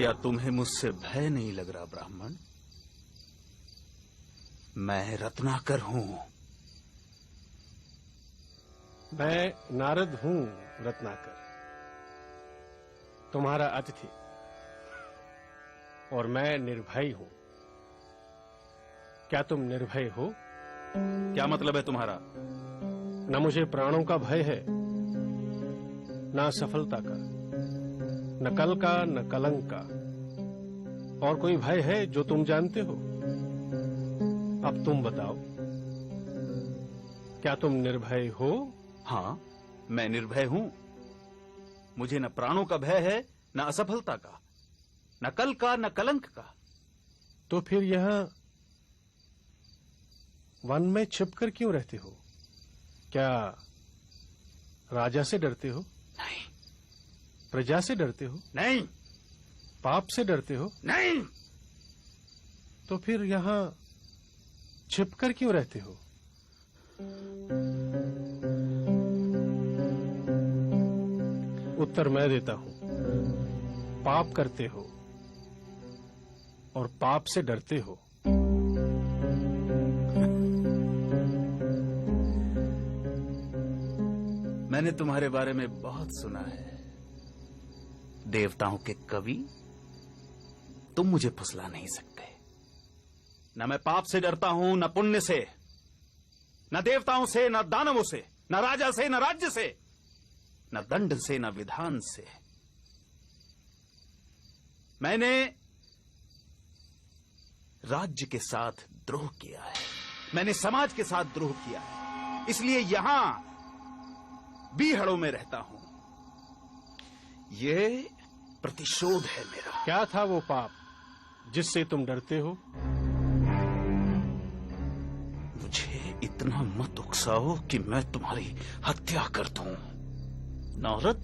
क्या तुम्हें मुझसे भय नहीं लग रहा ब्राह्मण? मैं रत्नाकर हूं। मैं नारद हूं रत्नाकर, तुम्हारा अतिथि, और मैं निर्भय हूं। क्या तुम निर्भय हो? क्या मतलब है तुम्हारा? न मुझे प्राणों का भय है, न सफलता का, न कल का, न कलंक का। और कोई भय है जो तुम जानते हो? अब तुम बताओ, क्या तुम निर्भय हो? हाँ, मैं निर्भय हूं। मुझे न प्राणों का भय है, न असफलता का, न कल का, न कलंक का। तो फिर यहां वन में छिपकर क्यों रहते हो? क्या राजा से डरते हो? नहीं। प्रजा से डरते हो? नहीं। पाप से डरते हो? नहीं। तो फिर यहां छिपकर क्यों रहते हो? उत्तर मैं देता हूं। पाप करते हो और पाप से डरते हो। मैंने तुम्हारे बारे में बहुत सुना है। देवताओं के कवि, तुम मुझे फुसला नहीं सकते। न मैं पाप से डरता हूं, न पुण्य से, न देवताओं से, न दानवों से, न राजा से, न राज्य से, न दंड से, न विधान से। मैंने राज्य के साथ द्रोह किया है, मैंने समाज के साथ द्रोह किया है, इसलिए यहां बीहड़ों में रहता हूं। यह प्रतिशोध है मेरा। क्या था वो पाप जिससे तुम डरते हो? मुझे इतना मत उकसाओ कि मैं तुम्हारी हत्या कर दूं। नारद,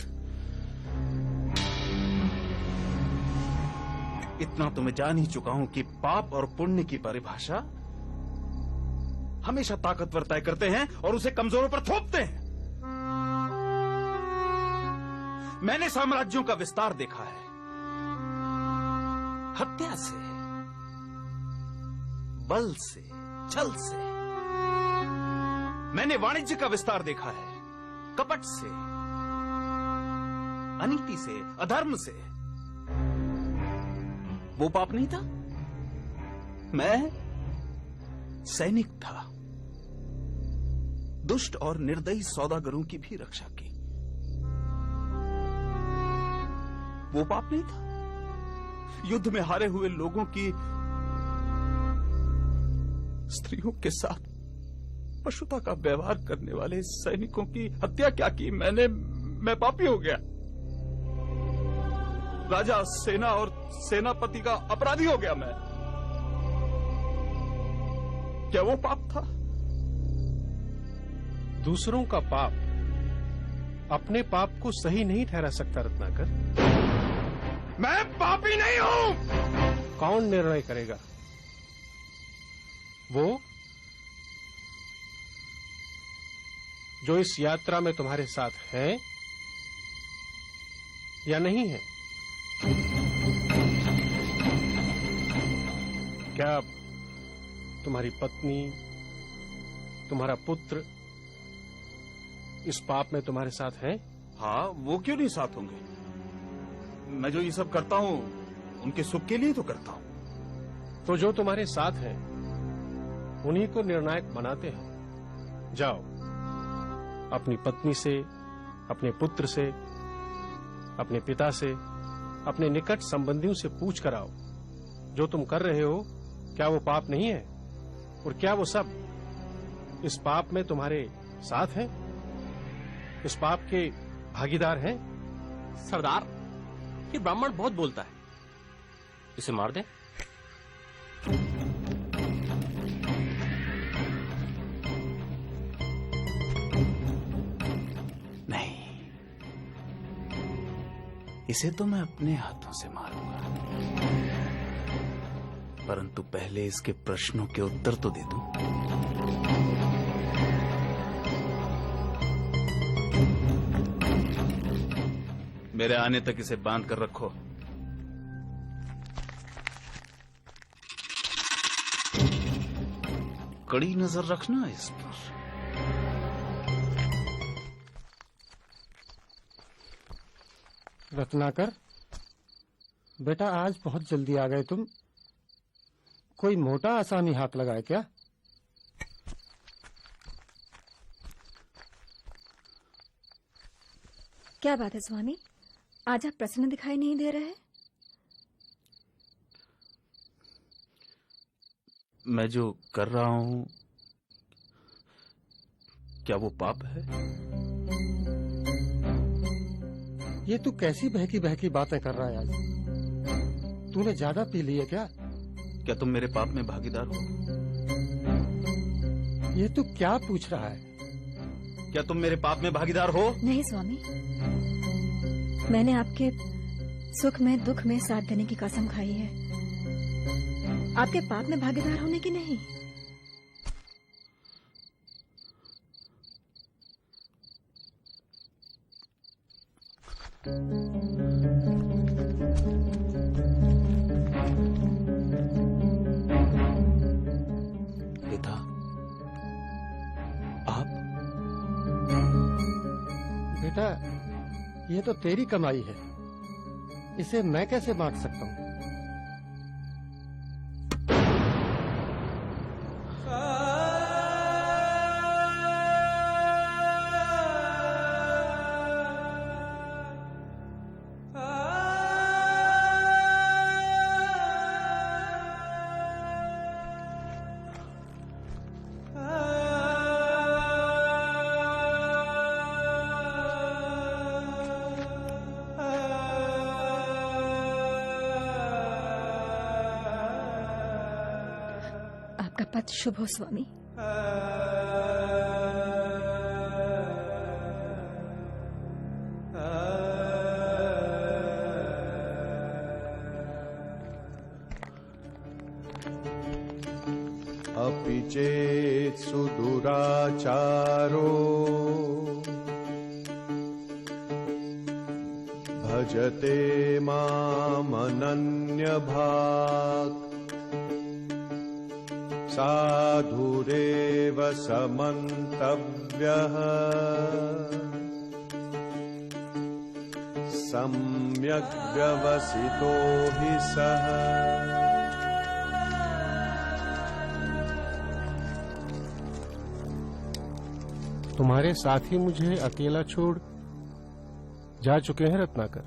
इतना तो मैं जान ही चुका हूं कि पाप और पुण्य की परिभाषा हमेशा ताकतवर तय करते हैं और उसे कमजोरों पर थोपते हैं। मैंने साम्राज्यों का विस्तार देखा है, हत्या से, बल से, छल से। मैंने वाणिज्य का विस्तार देखा है, कपट से, अनीति से, अधर्म से। वो पाप नहीं था। मैं सैनिक था, दुष्ट और निर्दयी सौदागरों की भी रक्षा की। वो पाप नहीं था। युद्ध में हारे हुए लोगों की स्त्रियों के साथ पशुता का व्यवहार करने वाले सैनिकों की हत्या क्या की? मैं पापी हो गया। राजा, सेना और सेनापति का अपराधी हो गया मैं। क्या वो पाप था? दूसरों का पाप अपने पाप को सही नहीं ठहरा सकता रत्नाकर। मैं पापी नहीं हूं। कौन निर्णय करेगा? वो जो इस यात्रा में तुम्हारे साथ है या नहीं है? क्या तुम्हारी पत्नी, तुम्हारा पुत्र इस पाप में तुम्हारे साथ हैं? हाँ, वो क्यों नहीं साथ होंगे? मैं जो ये सब करता हूं उनके सुख के लिए तो करता हूं। तो जो तुम्हारे साथ हैं उन्हीं को निर्णायक बनाते हैं। जाओ, अपनी पत्नी से, अपने पुत्र से, अपने पिता से, अपने निकट संबंधियों से पूछ कर आओ, जो तुम कर रहे हो क्या वो पाप नहीं है? और क्या वो सब इस पाप में तुम्हारे साथ हैं? इस पाप के भागीदार हैं? सरदार, ये ब्राह्मण बहुत बोलता है, इसे मार दे। नहीं, इसे तो मैं अपने हाथों से मारूंगा, परंतु पहले इसके प्रश्नों के उत्तर तो दे दूं। मेरे आने तक इसे बांध कर रखो। कड़ी नजर रखना इस पर। रत्नाकर, बेटा आज बहुत जल्दी आ गए तुम। कोई मोटा आसामी हाथ लगाए क्या? क्या बात है स्वामी, आज आप प्रसन्न दिखाई नहीं दे रहे? मैं जो कर रहा हूं, क्या वो पाप है? ये तू कैसी बहकी बहकी बातें कर रहा है आज? तूने ज्यादा पी ली है क्या? क्या तुम मेरे पाप में भागीदार हो? ये तू क्या पूछ रहा है? क्या तुम मेरे पाप में भागीदार हो? नहीं स्वामी, मैंने आपके सुख में दुख में साथ देने की कसम खाई है, आपके पाप में भागीदार होने की नहीं। पिता, आप? बेटा, ये तो तेरी कमाई है, इसे मैं कैसे बांट सकता हूँ? आपका पथ शुभ हो स्वामी। अपि चेत् सुदुराचारो भजते मामनन्यभाक् साधुरेव समन्तव्यः सम्यग् व्यवसितो हि सः। तुम्हारे साथी मुझे अकेला छोड़ जा चुके हैं रत्नाकर।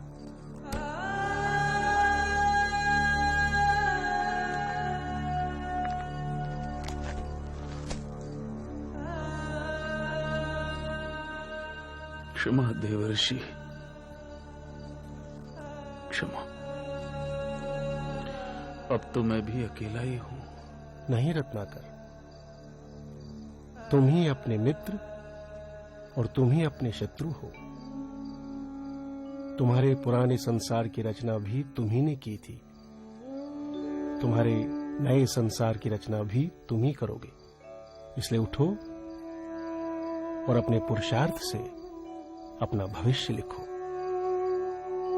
क्षमा देवर्षि, क्षमा। अब तो मैं भी अकेला ही हूं। नहीं रत्नाकर, तुम ही अपने मित्र और तुम ही अपने शत्रु हो। तुम्हारे पुराने संसार की रचना भी तुम ही ने की थी, तुम्हारे नए संसार की रचना भी तुम ही करोगे। इसलिए उठो और अपने पुरुषार्थ से अपना भविष्य लिखो।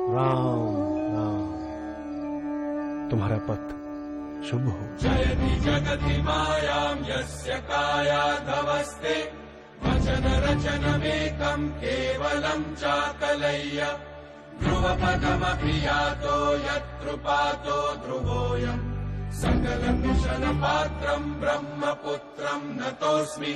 राम राम, तुम्हारा पथ शुभ हो। जयति जगति मायां यस्य कायाधवस्ते वचन रचनमेकं केवलं चाकलय्य ध्रुवपदमपि यातो यत्कृपातो ध्रुवोऽयं सकलकुशलपात्रं ब्रह्मपुत्रं नतोऽस्मि।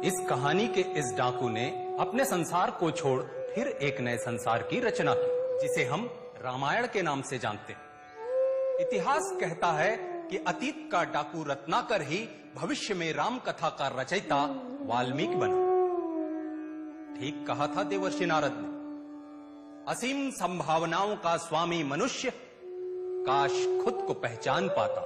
इस कहानी के इस डाकू ने अपने संसार को छोड़ फिर एक नए संसार की रचना की, जिसे हम रामायण के नाम से जानते हैं। इतिहास कहता है कि अतीत का डाकू रत्नाकर ही भविष्य में राम कथा का रचयिता वाल्मीकि बना। ठीक कहा था देवर्षि नारद ने, असीम संभावनाओं का स्वामी मनुष्य काश खुद को पहचान पाता।